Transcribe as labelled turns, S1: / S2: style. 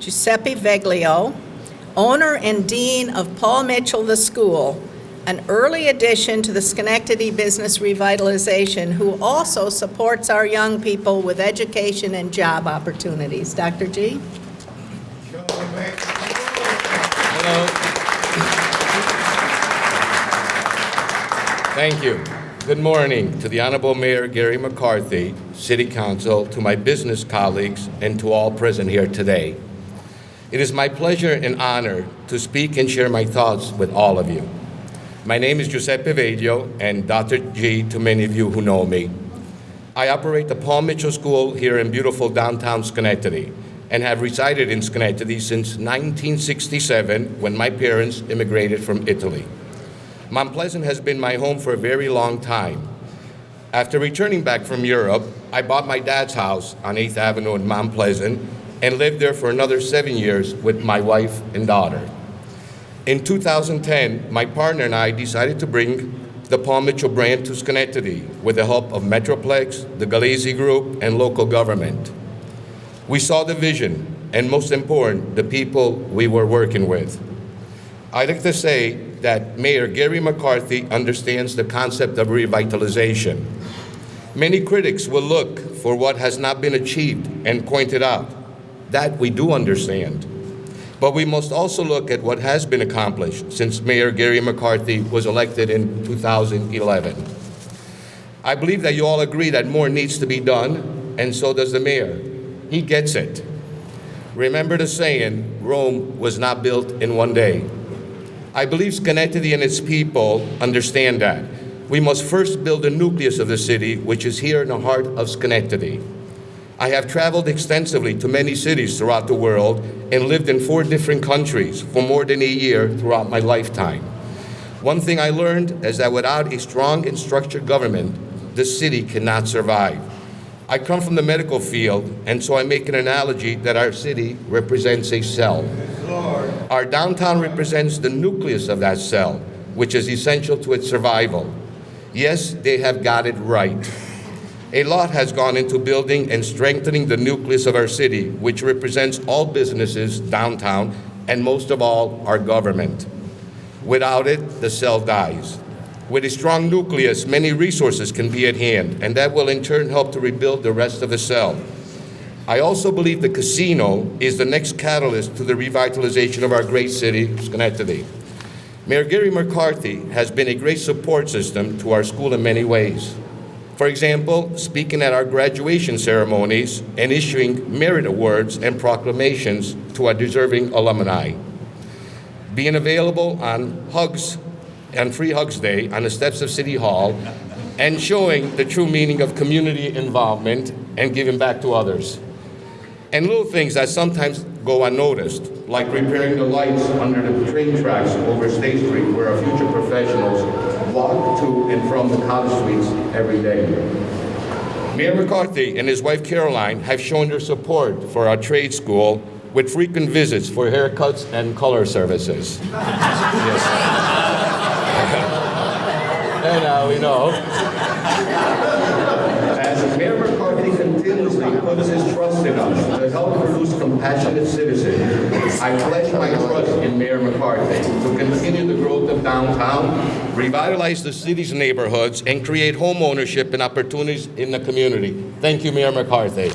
S1: Giuseppe Veglio, owner and dean of Paul Mitchell the School, an early addition to the Schenectady Business Revitalization, who also supports our young people with education and job opportunities. Dr. G.
S2: Hello. Thank you. Good morning to the Honorable Mayor Gary McCarthy, City Council, to my business colleagues, and to all present here today. It is my pleasure and honor to speak and share my thoughts with all of you. My name is Giuseppe Veglio, and Dr. G to many of you who know me. I operate the Paul Mitchell School here in beautiful downtown Schenectady and have resided in Schenectady since 1967 when my parents immigrated from Italy. Mount Pleasant has been my home for a very long time. After returning back from Europe, I bought my dad's house on 8th Avenue in Mount Pleasant and lived there for another 7 years with my wife and daughter. In 2010, my partner and I decided to bring the Paul Mitchell brand to Schenectady with the help of Metroplex, the Galeazzi Group, and local government. We saw the vision, and most important, the people we were working with. I'd like to say that Mayor Gary McCarthy understands the concept of revitalization. Many critics will look for what has not been achieved and point it out. That we do understand. But we must also look at what has been accomplished since Mayor Gary McCarthy was elected in 2011. I believe that you all agree that more needs to be done, and so does the mayor. He gets it. Remember the saying, Rome was not built in one day. I believe Schenectady and its people understand that. We must first build the nucleus of the city, which is here in the heart of Schenectady. I have traveled extensively to many cities throughout the world and lived in 4 different countries for more than a year throughout my lifetime. One thing I learned is that without a strong and structured government, the city cannot survive. I come from the medical field, and so I make an analogy that our city represents a cell. Our downtown represents the nucleus of that cell, which is essential to its survival. Yes, they have got it right. A lot has gone into building and strengthening the nucleus of our city, which represents all businesses downtown, and most of all, our government. Without it, the cell dies. With a strong nucleus, many resources can be at hand, and that will in turn help to rebuild the rest of the cell. I also believe the casino is the next catalyst to the revitalization of our great city, Schenectady. Mayor Gary McCarthy has been a great support system to our school in many ways. For example, speaking at our graduation ceremonies and issuing merit awards and proclamations to our deserving alumni. Being available on Free Hugs Day on the steps of City Hall, and showing the true meaning of community involvement and giving back to others. And little things that sometimes go unnoticed, like repairing the lights under the train tracks over State Street where our future professionals walk to and from the college suites every day. Mayor McCarthy and his wife Caroline have shown their support for our trade school with frequent visits for haircuts and color services. Yes. And now we know. As Mayor McCarthy continuously puts his trust in us to help produce compassionate citizens, I pledge my trust in Mayor McCarthy to continue the growth of downtown, revitalize the city's neighborhoods, and create home ownership and opportunities in the community. Thank you, Mayor McCarthy.